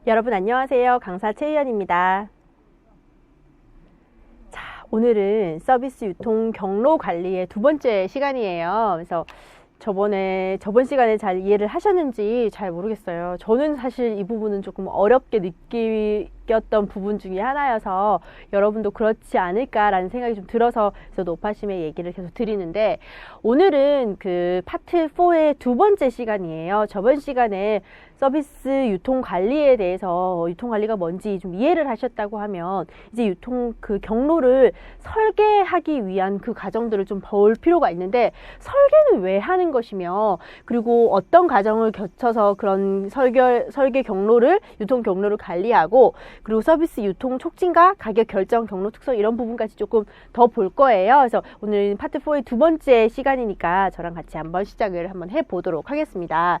여러분 안녕하세요. 강사 최희연입니다. 자, 오늘은 서비스 유통 경로 관리의 두 번째 시간이에요. 그래서 저번 시간에 잘 이해를 하셨는지 잘 모르겠어요. 저는 사실 이 부분은 조금 어렵게 느꼈던 부분 중에 하나여서 여러분도 그렇지 않을까라는 생각이 좀 들어서 노파심의 얘기를 계속 드리는데, 오늘은 그 파트 4의 두 번째 시간이에요. 저번 시간에 서비스 유통 관리에 대해서 유통 관리가 뭔지 좀 이해를 하셨다고 하면, 이제 유통 그 경로를 설계하기 위한 그 과정들을 좀 볼 필요가 있는데, 설계는 왜 하는 것이며, 그리고 어떤 과정을 거쳐서 그런 설계 경로를, 유통 경로를 관리하고, 그리고 서비스 유통 촉진과 가격 결정 경로 특성, 이런 부분까지 조금 더 볼 거예요. 그래서 오늘 파트 4의 두 번째 시간이니까 저랑 같이 한번 시작을 한번 해보도록 하겠습니다.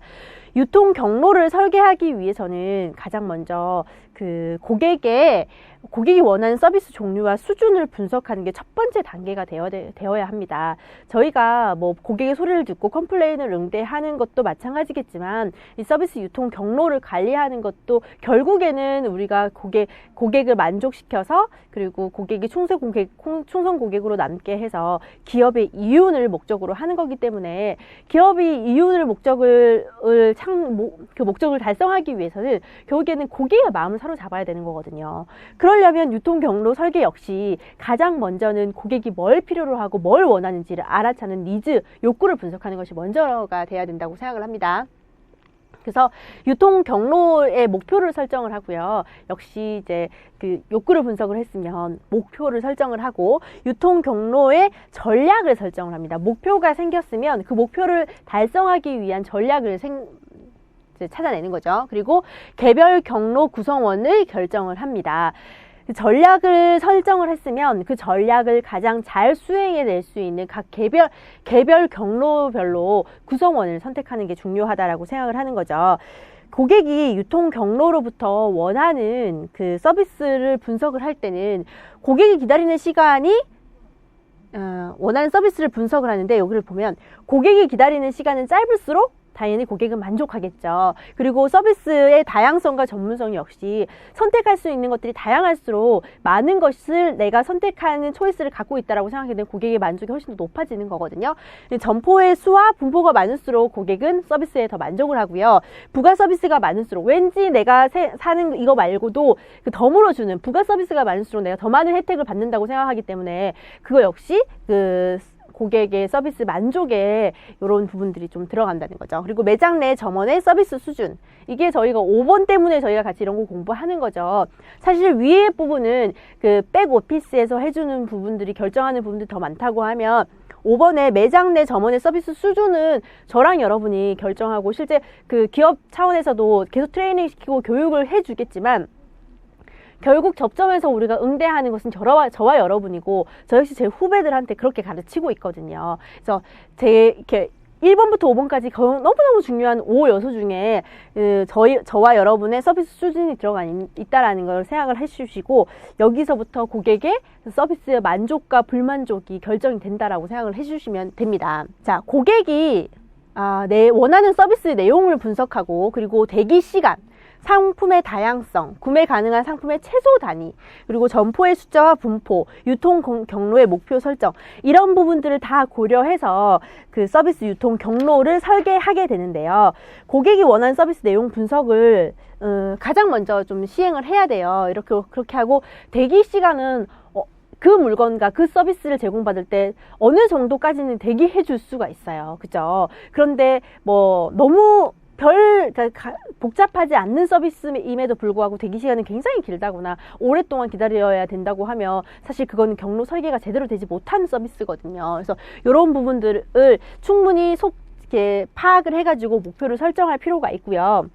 유통 경로를 설계하기 위해서는 가장 먼저 그 고객이 원하는 서비스 종류와 수준을 분석하는 게 첫 번째 단계가 되어야 합니다. 저희가 뭐 고객의 소리를 듣고 컴플레인을 응대하는 것도 마찬가지겠지만, 이 서비스 유통 경로를 관리하는 것도 결국에는 우리가 고객을 만족시켜서, 그리고 고객이 충성 고객으로 남게 해서 기업의 이윤을 목적으로 하는 거기 때문에, 기업이 이윤을 목적을 달성하기 위해서는 결국에는 고객의 마음을 사로잡아야 되는 거거든요. 그러려면 유통 경로 설계 역시 가장 먼저는 고객이 뭘 필요로 하고 뭘 원하는지를 알아차는 니즈, 욕구를 분석하는 것이 먼저가 돼야 된다고 생각을 합니다. 그래서 유통 경로의 목표를 설정을 하고요. 역시 이제 그 욕구를 분석을 했으면 목표를 설정을 하고, 유통 경로의 전략을 설정을 합니다. 목표가 생겼으면 그 목표를 달성하기 위한 전략을 찾아내는 거죠. 그리고 개별 경로 구성원을 결정을 합니다. 전략을 설정을 했으면 그 전략을 가장 잘 수행해낼 수 있는 각 개별 경로별로 구성원을 선택하는 게 중요하다라고 생각을 하는 거죠. 고객이 유통 경로로부터 원하는 그 서비스를 분석을 할 때는, 고객이 기다리는 시간이 원하는 서비스를 분석을 하는데, 여기를 보면 고객이 기다리는 시간은 짧을수록 당연히 고객은 만족하겠죠. 그리고 서비스의 다양성과 전문성 역시 선택할 수 있는 것들이 다양할수록 많은 것을 내가 선택하는 초이스를 갖고 있다라고 생각하게 되면 고객의 만족이 훨씬 더 높아지는 거거든요. 점포의 수와 분포가 많을수록 고객은 서비스에 더 만족을 하고요. 부가 서비스가 많을수록, 왠지 내가 사는 이거 말고도 그 덤으로 주는 부가 서비스가 많을수록 내가 더 많은 혜택을 받는다고 생각하기 때문에, 그거 역시 그 고객의 서비스 만족에 이런 부분들이 좀 들어간다는 거죠. 그리고 매장 내 점원의 서비스 수준, 이게 저희가 5번 때문에 저희가 같이 이런 거 공부하는 거죠. 사실 위에 부분은 그 백오피스에서 해주는 부분들이, 결정하는 부분들이 더 많다고 하면, 5번에 매장 내 점원의 서비스 수준은 저랑 여러분이 결정하고, 실제 그 기업 차원에서도 계속 트레이닝 시키고 교육을 해주겠지만, 결국 접점에서 우리가 응대하는 것은 저와 여러분이고, 저 역시 제 후배들한테 그렇게 가르치고 있거든요. 그래서 이렇게 1번부터 5번까지 너무너무 중요한 5 요소 중에 저와 여러분의 서비스 수준이 들어가 있다라는 걸 생각을 해주시고, 여기서부터 고객의 서비스의 만족과 불만족이 결정이 된다라고 생각을 해주시면 됩니다. 자, 고객이 내 원하는 서비스 내용을 분석하고, 그리고 대기 시간, 상품의 다양성, 구매 가능한 상품의 최소 단위, 그리고 점포의 숫자와 분포, 유통 경로의 목표 설정, 이런 부분들을 다 고려해서 그 서비스 유통 경로를 설계하게 되는데요. 고객이 원하는 서비스 내용 분석을 가장 먼저 좀 시행을 해야 돼요. 그렇게 하고, 대기 시간은 그 물건과 그 서비스를 제공받을 때 어느 정도까지는 대기해 줄 수가 있어요. 그죠? 그런데 뭐 너무 복잡하지 않는 서비스임에도 불구하고 대기 시간은 굉장히 길다거나 오랫동안 기다려야 된다고 하면, 사실 그거는 경로 설계가 제대로 되지 못한 서비스거든요. 그래서 이런 부분들을 충분히 이렇게 파악을 해가지고 목표를 설정할 필요가 있고요.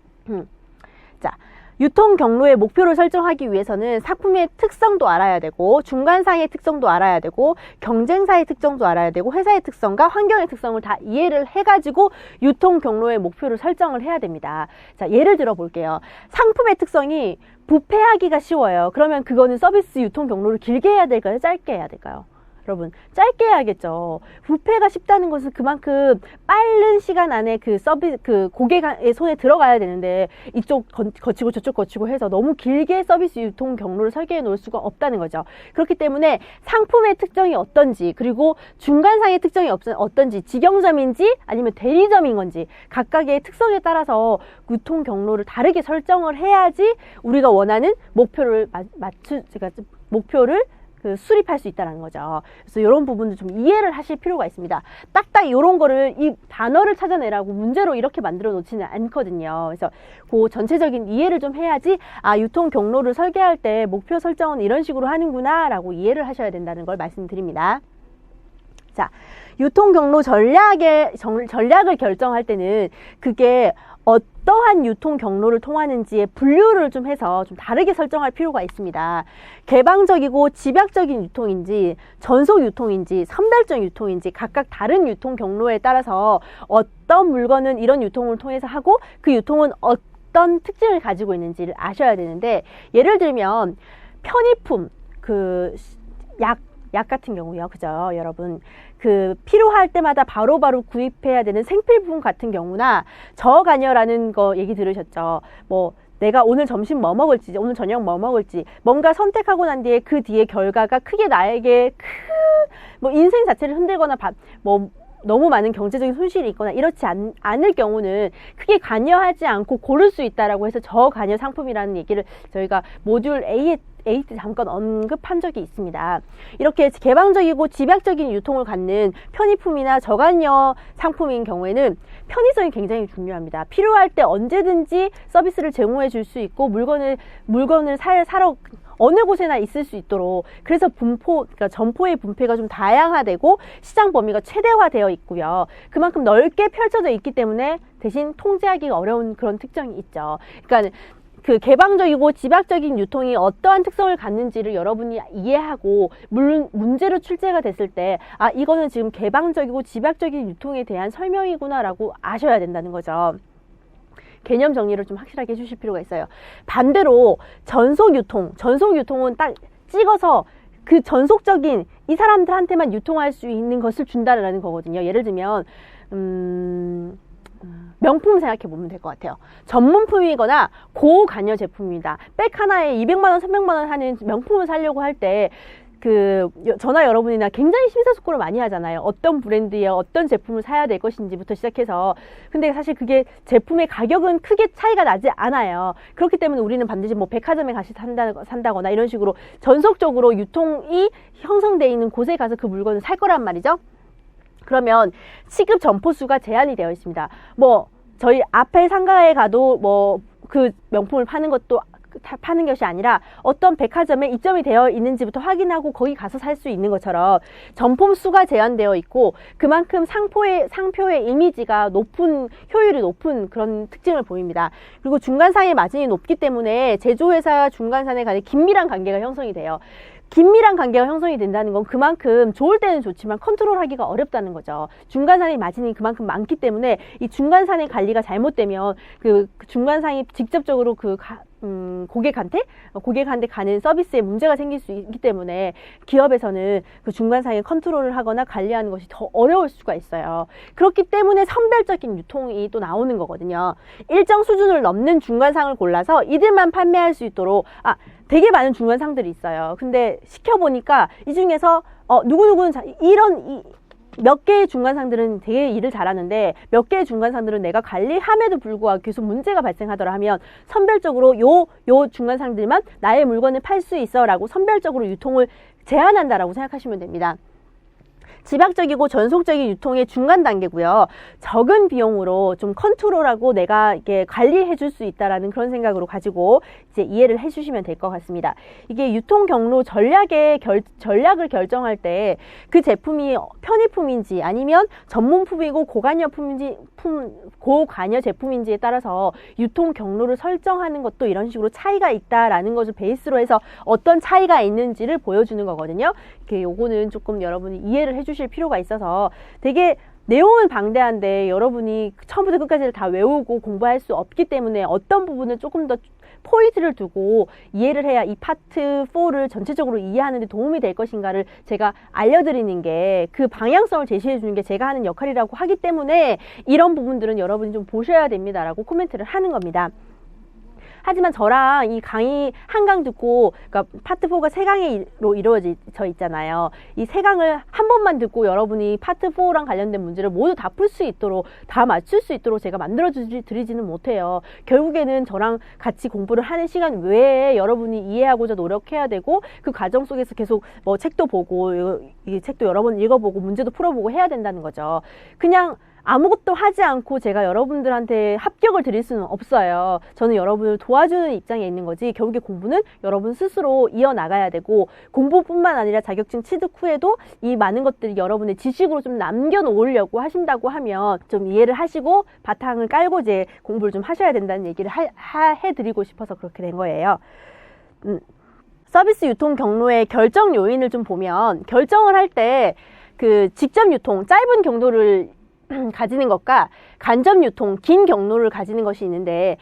자, 유통 경로의 목표를 설정하기 위해서는 상품의 특성도 알아야 되고, 중간상의 특성도 알아야 되고, 경쟁사의 특성도 알아야 되고, 회사의 특성과 환경의 특성을 다 이해를 해가지고 유통 경로의 목표를 설정을 해야 됩니다. 자, 예를 들어 볼게요. 상품의 특성이 부패하기가 쉬워요. 그러면 그거는 서비스 유통 경로를 길게 해야 될까요? 짧게 해야 될까요? 여러분 짧게 해야겠죠. 부패가 쉽다는 것은 그만큼 빠른 시간 안에 그 고객의 손에 들어가야 되는데 이쪽 거치고 저쪽 거치고 해서 너무 길게 서비스 유통 경로를 설계해 놓을 수가 없다는 거죠. 그렇기 때문에 상품의 특정이 어떤지, 그리고 중간상의 특정이 어떤지, 직영점인지 아니면 대리점인 건지 각각의 특성에 따라서 유통 경로를 다르게 설정을 해야지 우리가 원하는 목표를 수립할 수 있다는 거죠. 그래서 이런 부분도 좀 이해를 하실 필요가 있습니다. 딱딱 이런 거를 이 단어를 찾아내라고 문제로 이렇게 만들어 놓지는 않거든요. 그래서 그 전체적인 이해를 좀 해야지 유통 경로를 설계할 때 목표 설정은 이런 식으로 하는구나 라고 이해를 하셔야 된다는 걸 말씀드립니다. 자, 유통 경로 전략을 결정할 때는 그게 어떠한 유통 경로를 통하는지의 분류를 좀 해서 좀 다르게 설정할 필요가 있습니다. 개방적이고 집약적인 유통인지, 전속 유통인지, 선별적 유통인지 각각 다른 유통 경로에 따라서 어떤 물건은 이런 유통을 통해서 하고 그 유통은 어떤 특징을 가지고 있는지를 아셔야 되는데, 예를 들면 편의품, 약 같은 경우요. 그죠? 여러분. 필요할 때마다 바로바로 구입해야 되는 생필품 같은 경우나 저간여라는 거 얘기 들으셨죠? 내가 오늘 점심 뭐 먹을지, 오늘 저녁 뭐 먹을지, 뭔가 선택하고 난 뒤에 그 뒤에 결과가 크게 나에게 인생 자체를 흔들거나 너무 많은 경제적인 손실이 있거나 이렇지 않을 경우는 크게 관여하지 않고 고를 수 있다라고 해서 저관여 상품이라는 얘기를 저희가 모듈 A 때 잠깐 언급한 적이 있습니다. 이렇게 개방적이고 집약적인 유통을 갖는 편의품이나 저관여 상품인 경우에는 편의성이 굉장히 중요합니다. 필요할 때 언제든지 서비스를 제공해 줄 수 있고 물건을 사러 어느 곳에나 있을 수 있도록, 그래서 그러니까 점포의 분포가 좀 다양화되고 시장 범위가 최대화되어 있고요. 그만큼 넓게 펼쳐져 있기 때문에 대신 통제하기가 어려운 그런 특징이 있죠. 그러니까 개방적이고 집약적인 유통이 어떠한 특성을 갖는지를 여러분이 이해하고 문제로 출제가 됐을 때 이거는 지금 개방적이고 집약적인 유통에 대한 설명이구나 라고 아셔야 된다는 거죠. 개념 정리를 좀 확실하게 해주실 필요가 있어요. 반대로 전속 유통은 딱 찍어서 그 전속적인 이 사람들한테만 유통할 수 있는 것을 준다라는 거거든요. 예를 들면 명품 생각해 보면 될 것 같아요. 전문품이거나 고관여 제품입니다. 백 하나에 200만원, 300만원 하는 명품을 사려고 할 때 저나 여러분이나 굉장히 심사숙고를 많이 하잖아요. 어떤 브랜드의 어떤 제품을 사야 될 것인지부터 시작해서. 근데 사실 그게 제품의 가격은 크게 차이가 나지 않아요. 그렇기 때문에 우리는 반드시 백화점에 가서 산다거나 이런 식으로 전속적으로 유통이 형성되어 있는 곳에 가서 그 물건을 살 거란 말이죠. 그러면 시급 점포수가 제한이 되어 있습니다. 저희 앞에 상가에 가도 그 명품을 파는 것이 아니라 어떤 백화점에 입점이 되어 있는지부터 확인하고 거기 가서 살 수 있는 것처럼 점포 수가 제한되어 있고 그만큼 상표의 이미지가 효율이 높은 그런 특징을 보입니다. 그리고 중간상의 마진이 높기 때문에 제조회사 중간상에 간에 긴밀한 관계가 형성이 돼요. 긴밀한 관계가 형성이 된다는 건 그만큼 좋을 때는 좋지만 컨트롤하기가 어렵다는 거죠. 중간산의 마진이 그만큼 많기 때문에 이 중간산의 관리가 잘못되면 그 중간산이 직접적으로 고객한테 가는 서비스에 문제가 생길 수 있기 때문에 기업에서는 그 중간상의 컨트롤을 하거나 관리하는 것이 더 어려울 수가 있어요. 그렇기 때문에 선별적인 유통이 또 나오는 거거든요. 일정 수준을 넘는 중간상을 골라서 이들만 판매할 수 있도록 되게 많은 중간상들이 있어요. 근데 시켜보니까 이 중에서 누구누구는 몇 개의 중간상들은 되게 일을 잘하는데 몇 개의 중간상들은 내가 관리함에도 불구하고 계속 문제가 발생하더라 하면 선별적으로 요 중간상들만 나의 물건을 팔 수 있어 라고 선별적으로 유통을 제한한다라고 생각하시면 됩니다. 집약적이고 전속적인 유통의 중간 단계고요. 적은 비용으로 좀 컨트롤하고 내가 이렇게 관리해 줄 수 있다라는 그런 생각으로 가지고 이제 이해를 해 주시면 될 것 같습니다. 이게 유통 경로 전략을 결정할 때 그 제품이 편의품인지 아니면 전문품이고 고관여 제품인지에 따라서 유통 경로를 설정하는 것도 이런 식으로 차이가 있다라는 것을 베이스로 해서 어떤 차이가 있는지를 보여주는 거거든요. 요거는 조금 여러분이 이해를 해주실 필요가 있어서 되게 내용은 방대한데 여러분이 처음부터 끝까지를 다 외우고 공부할 수 없기 때문에 어떤 부분을 조금 더 포인트를 두고 이해를 해야 이 파트 4를 전체적으로 이해하는 데 도움이 될 것인가를 제가 알려드리는 게, 그 방향성을 제시해 주는 게 제가 하는 역할이라고 하기 때문에 이런 부분들은 여러분이 좀 보셔야 됩니다라고 코멘트를 하는 겁니다. 하지만 저랑 이 강의 한 강 듣고, 그러니까 파트 4가 3강으로 이루어져 있잖아요. 이 3강을 한 번만 듣고 여러분이 파트 4랑 관련된 문제를 모두 다 풀 수 있도록, 다 맞출 수 있도록 제가 만들어 드리지는 못해요. 결국에는 저랑 같이 공부를 하는 시간 외에 여러분이 이해하고자 노력해야 되고, 그 과정 속에서 계속 뭐 책도 보고, 이 책도 여러 번 읽어보고 문제도 풀어보고 해야 된다는 거죠. 그냥 아무것도 하지 않고 제가 여러분들한테 합격을 드릴 수는 없어요. 저는 여러분을 도와주는 입장에 있는 거지, 결국에 공부는 여러분 스스로 이어나가야 되고, 공부뿐만 아니라 자격증 취득 후에도 이 많은 것들이 여러분의 지식으로 좀 남겨놓으려고 하신다고 하면 좀 이해를 하시고 바탕을 깔고 이제 공부를 좀 하셔야 된다는 얘기를 해드리고 싶어서 그렇게 된 거예요. 서비스 유통 경로의 결정 요인을 좀 보면, 결정을 할 때 그 직접 유통, 짧은 경로를 가지는 것과 간접 유통, 긴 경로를 가지는 것이 있는데,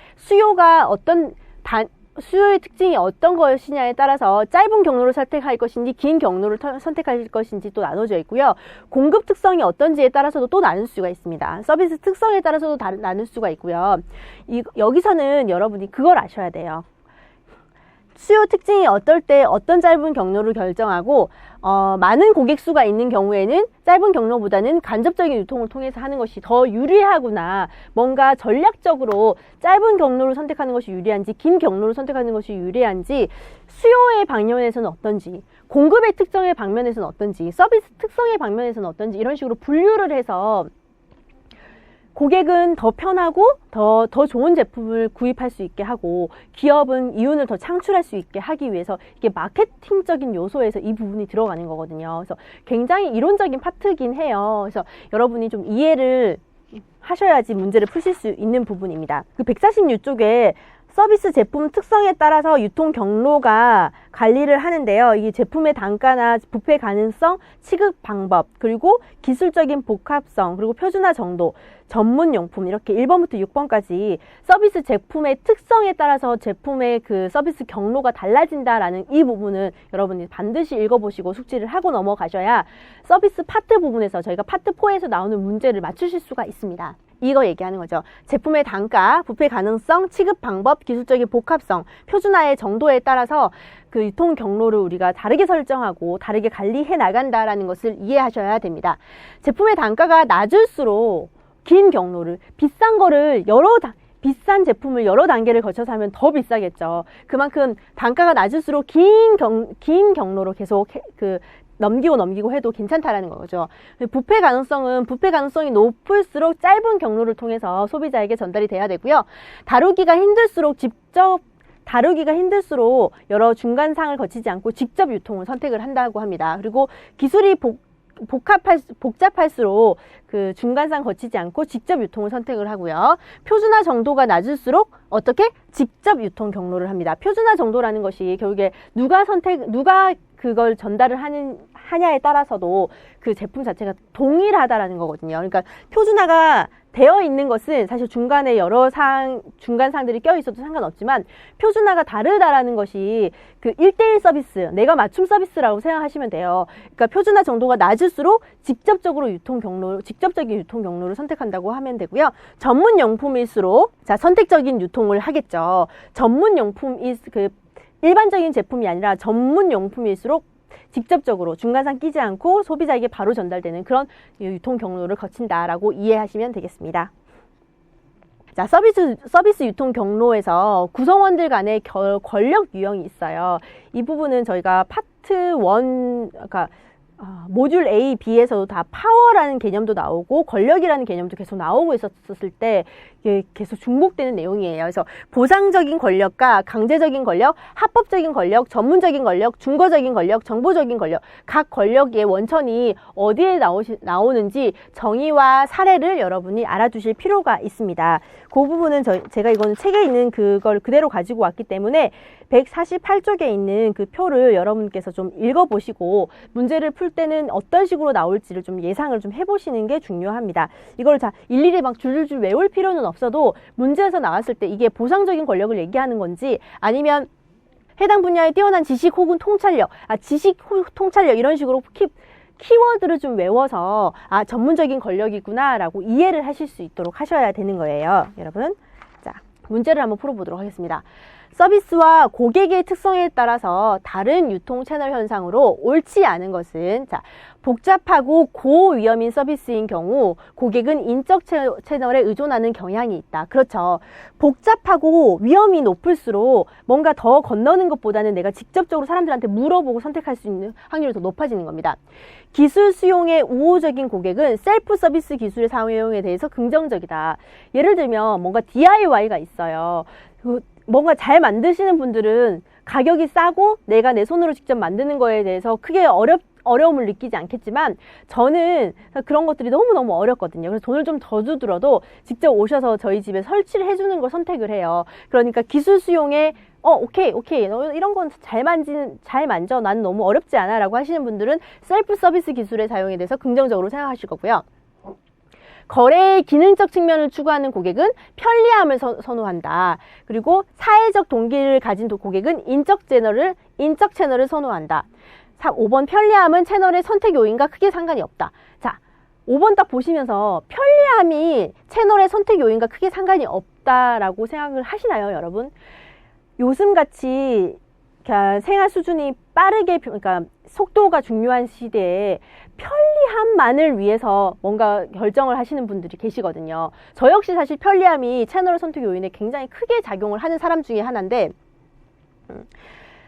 수요의 특징이 어떤 것이냐에 따라서 짧은 경로를 선택할 것인지 긴 경로를 선택할 것인지 또 나눠져 있고요. 공급 특성이 어떤지에 따라서도 또 나눌 수가 있습니다. 서비스 특성에 따라서도 나눌 수가 있고요. 여기서는 여러분이 그걸 아셔야 돼요. 수요 특징이 어떨 때 어떤 짧은 경로를 결정하고, 많은 고객 수가 있는 경우에는 짧은 경로보다는 간접적인 유통을 통해서 하는 것이 더 유리하구나, 뭔가 전략적으로 짧은 경로를 선택하는 것이 유리한지 긴 경로를 선택하는 것이 유리한지, 수요의 방면에서는 어떤지, 공급의 특성의 방면에서는 어떤지, 서비스 특성의 방면에서는 어떤지, 이런 식으로 분류를 해서 고객은 더 편하고 더 좋은 제품을 구입할 수 있게 하고, 기업은 이윤을 더 창출할 수 있게 하기 위해서 이게 마케팅적인 요소에서 이 부분이 들어가는 거거든요. 그래서 굉장히 이론적인 파트긴 해요. 그래서 여러분이 좀 이해를 하셔야지 문제를 푸실 수 있는 부분입니다. 그 146쪽에 서비스 제품 특성에 따라서 유통 경로가 관리를 하는데요. 이 제품의 단가나 부패 가능성, 취급 방법, 그리고 기술적인 복합성, 그리고 표준화 정도, 전문용품, 이렇게 1번부터 6번까지 서비스 제품의 특성에 따라서 제품의 그 서비스 경로가 달라진다라는 이 부분은 여러분이 반드시 읽어보시고 숙지를 하고 넘어가셔야 서비스 파트 부분에서, 저희가 파트 4에서 나오는 문제를 맞추실 수가 있습니다. 이거 얘기하는 거죠. 제품의 단가, 부패 가능성, 취급 방법, 기술적인 복합성, 표준화의 정도에 따라서 그 유통 경로를 우리가 다르게 설정하고 다르게 관리해 나간다라는 것을 이해하셔야 됩니다. 제품의 단가가 낮을수록 긴 경로를, 비싼 제품을 여러 단계를 거쳐서 하면 더 비싸겠죠. 그만큼 단가가 낮을수록 긴 경로로 계속 넘기고 해도 괜찮다라는 거죠. 부패 가능성이 높을수록 짧은 경로를 통해서 소비자에게 전달이 돼야 되고요. 다루기가 힘들수록 여러 중간상을 거치지 않고 직접 유통을 선택을 한다고 합니다. 그리고 기술이 복잡할수록 그 중간상 거치지 않고 직접 유통을 선택을 하고요. 표준화 정도가 낮을수록 어떻게? 직접 유통 경로를 합니다. 표준화 정도라는 것이 결국에 누가 그걸 전달을 하냐에 따라서도 그 제품 자체가 동일하다라는 거거든요. 그러니까 표준화가 되어 있는 것은 사실 중간에 여러 중간상들이 껴 있어도 상관없지만, 표준화가 다르다라는 것이 그 1:1 서비스, 내가 맞춤 서비스라고 생각하시면 돼요. 그러니까 표준화 정도가 낮을수록 직접적인 유통 경로를 선택한다고 하면 되고요. 전문 용품일수록 선택적인 유통을 하겠죠. 일반적인 제품이 아니라 전문 용품일수록 직접적으로 중간상 끼지 않고 소비자에게 바로 전달되는 그런 유통 경로를 거친다라고 이해하시면 되겠습니다. 자, 서비스 유통 경로에서 구성원들 간의 권력 유형이 있어요. 이 부분은 저희가 파트 1, 그러니까 모듈 A, B에서도 다 파워라는 개념도 나오고 권력이라는 개념도 계속 나오고 있었을 때 이게 계속 중복되는 내용이에요. 그래서 보상적인 권력과 강제적인 권력, 합법적인 권력, 전문적인 권력, 중거적인 권력, 정보적인 권력, 각 권력의 원천이 어디에 나오는지 정의와 사례를 여러분이 알아두실 필요가 있습니다. 그 부분은 제가 이거는 책에 있는 그걸 그대로 가지고 왔기 때문에 148쪽에 있는 그 표를 여러분께서 좀 읽어보시고 문제를 풀 때는 어떤 식으로 나올지를 좀 예상을 좀 해보시는 게 중요합니다. 이걸 다 일일이 막 줄줄줄 외울 필요는 없어도 문제에서 나왔을 때 이게 보상적인 권력을 얘기하는 건지 아니면 해당 분야에 뛰어난 지식 혹은 통찰력, 지식 통찰력 이런 식으로 키워드를 좀 외워서 전문적인 권력이구나 라고 이해를 하실 수 있도록 하셔야 되는 거예요. 여러분, 자, 문제를 한번 풀어보도록 하겠습니다. 서비스와 고객의 특성에 따라서 다른 유통 채널 현상으로 옳지 않은 것은, 자, 복잡하고 고위험인 서비스인 경우 고객은 인적 채널에 의존하는 경향이 있다. 그렇죠. 복잡하고 위험이 높을수록 뭔가 더 건너는 것보다는 내가 직접적으로 사람들한테 물어보고 선택할 수 있는 확률이 더 높아지는 겁니다. 기술 수용에 우호적인 고객은 셀프 서비스 기술의 사용에 대해서 긍정적이다. 예를 들면 뭔가 DIY가 있어요. 뭔가 잘 만드시는 분들은 가격이 싸고 내가 내 손으로 직접 만드는 거에 대해서 크게 어려움을 느끼지 않겠지만 저는 그런 것들이 너무너무 어렵거든요. 그래서 돈을 좀 더 주더라도 직접 오셔서 저희 집에 설치를 해주는 걸 선택을 해요. 그러니까 기술 수용에 오케이 너 이런 건 잘 만져 나는 너무 어렵지 않아 라고 하시는 분들은 셀프 서비스 기술의 사용에 대해서 긍정적으로 생각하실 거고요. 거래의 기능적 측면을 추구하는 고객은 편리함을 선호한다. 그리고 사회적 동기를 가진 고객은 인적 채널을 선호한다. 5번 편리함은 채널의 선택 요인과 크게 상관이 없다. 자, 5번 딱 보시면서 편리함이 채널의 선택 요인과 크게 상관이 없다라고 생각을 하시나요, 여러분? 요즘같이 생활 수준이 빠르게, 그러니까 속도가 중요한 시대에 편리함만을 위해서 뭔가 결정을 하시는 분들이 계시거든요. 저 역시 사실 편리함이 채널 선택 요인에 굉장히 크게 작용을 하는 사람 중에 하나인데,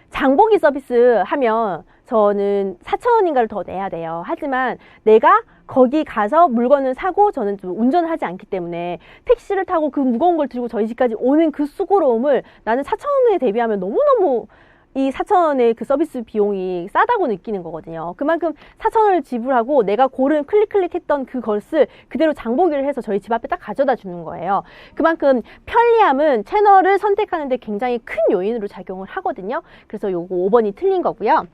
장보기 서비스 하면 저는 4,000원인가를 더 내야 돼요. 하지만 내가 거기 가서 물건을 사고 저는 좀 운전을 하지 않기 때문에 택시를 타고 그 무거운 걸 들고 저희 집까지 오는 그 수고로움을 나는 4,000원에 대비하면 너무너무 이 4,000원의 그 서비스 비용이 싸다고 느끼는 거거든요. 그만큼 4,000원을 지불하고 내가 고른 클릭했던 그것을 그대로 장보기를 해서 저희 집 앞에 딱 가져다 주는 거예요. 그만큼 편리함은 채널을 선택하는데 굉장히 큰 요인으로 작용을 하거든요. 그래서 요거 5번이 틀린 거고요.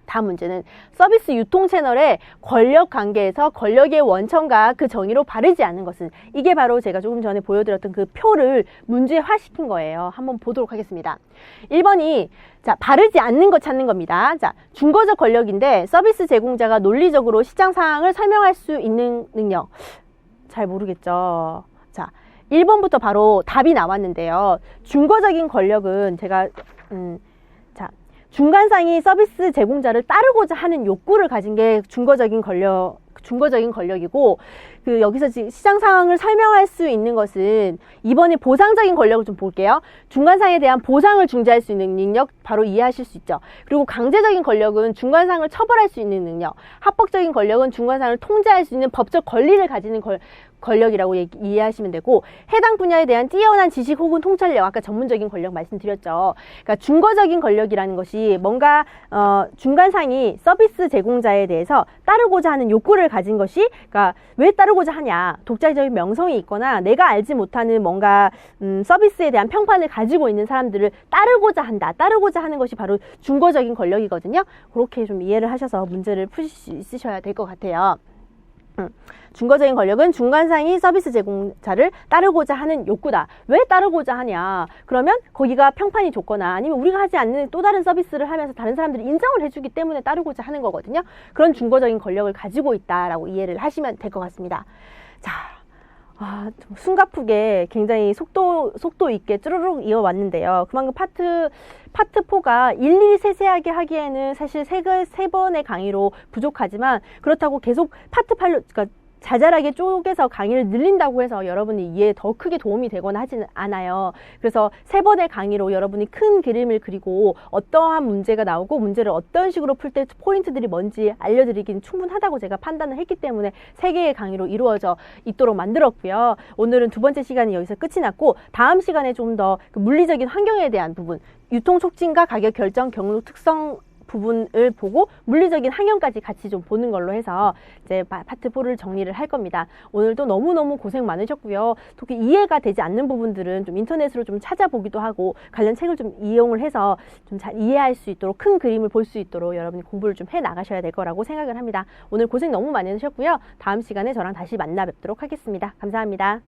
다음 문제는 서비스 유통 채널의 권력 관계에서 권력의 원천과 그 정의로 바르지 않은 것은, 이게 바로 제가 조금 전에 보여드렸던 그 표를 문제화시킨 거예요. 한번 보도록 하겠습니다. 1번이 자, 바르지 않는 것 찾는 겁니다. 자, 중거적 권력인데 서비스 제공자가 논리적으로 시장 상황을 설명할 수 있는 능력. 잘 모르겠죠. 자, 1번부터 바로 답이 나왔는데요. 중거적인 권력은 제가 중간상이 서비스 제공자를 따르고자 하는 욕구를 가진 게 중거적인 권력이고, 여기서 시장 상황을 설명할 수 있는 것은 2번의 보상적인 권력을 좀 볼게요. 중간상에 대한 보상을 중재할 수 있는 능력, 바로 이해하실 수 있죠. 그리고 강제적인 권력은 중간상을 처벌할 수 있는 능력, 합법적인 권력은 중간상을 통제할 수 있는 법적 권리를 가지는 권력이라고 이해하시면 되고, 해당 분야에 대한 뛰어난 지식 혹은 통찰력, 아까 전문적인 권력 말씀드렸죠. 그러니까 중거적인 권력이라는 것이 뭔가 중간상이 서비스 제공자에 대해서 따르고자 하는 욕구를 가진 것이, 그러니까 왜 따르고자 하냐, 독자적인 명성이 있거나 내가 알지 못하는 뭔가 서비스에 대한 평판을 가지고 있는 사람들을 따르고자 하는 것이 바로 중거적인 권력이거든요. 그렇게 좀 이해를 하셔서 문제를 푸실 수 있으셔야 될 것 같아요. 중거적인 권력은 중간상이 서비스 제공자를 따르고자 하는 욕구다. 왜 따르고자 하냐? 그러면 거기가 평판이 좋거나 아니면 우리가 하지 않는 또 다른 서비스를 하면서 다른 사람들이 인정을 해주기 때문에 따르고자 하는 거거든요. 그런 중거적인 권력을 가지고 있다라고 이해를 하시면 될 것 같습니다. 자, 숨가쁘게 굉장히 속도 있게 쭈루룩 이어왔는데요. 그만큼 파트 4가 일일이 세세하게 하기에는 사실 세 번의 강의로 부족하지만, 그렇다고 계속 파트 8로, 그러니까 자잘하게 쪼개서 강의를 늘린다고 해서 여러분이 이해에 더 크게 도움이 되거나 하지는 않아요. 그래서 3번의 강의로 여러분이 큰 그림을 그리고 어떠한 문제가 나오고 문제를 어떤 식으로 풀 때 포인트들이 뭔지 알려드리기는 충분하다고 제가 판단을 했기 때문에 3개의 강의로 이루어져 있도록 만들었고요. 오늘은 2번째 시간이 여기서 끝이 났고, 다음 시간에 좀 더 그 물리적인 환경에 대한 부분, 유통 촉진과 가격 결정, 경로 특성 부분을 보고 물리적인 항형까지 같이 좀 보는 걸로 해서 이제 파트 4를 정리를 할 겁니다. 오늘도 너무너무 고생 많으셨고요. 특히 이해가 되지 않는 부분들은 좀 인터넷으로 좀 찾아보기도 하고 관련 책을 좀 이용을 해서 좀 잘 이해할 수 있도록 큰 그림을 볼 수 있도록 여러분이 공부를 좀 해 나가셔야 될 거라고 생각을 합니다. 오늘 고생 너무 많으셨고요. 다음 시간에 저랑 다시 만나 뵙도록 하겠습니다. 감사합니다.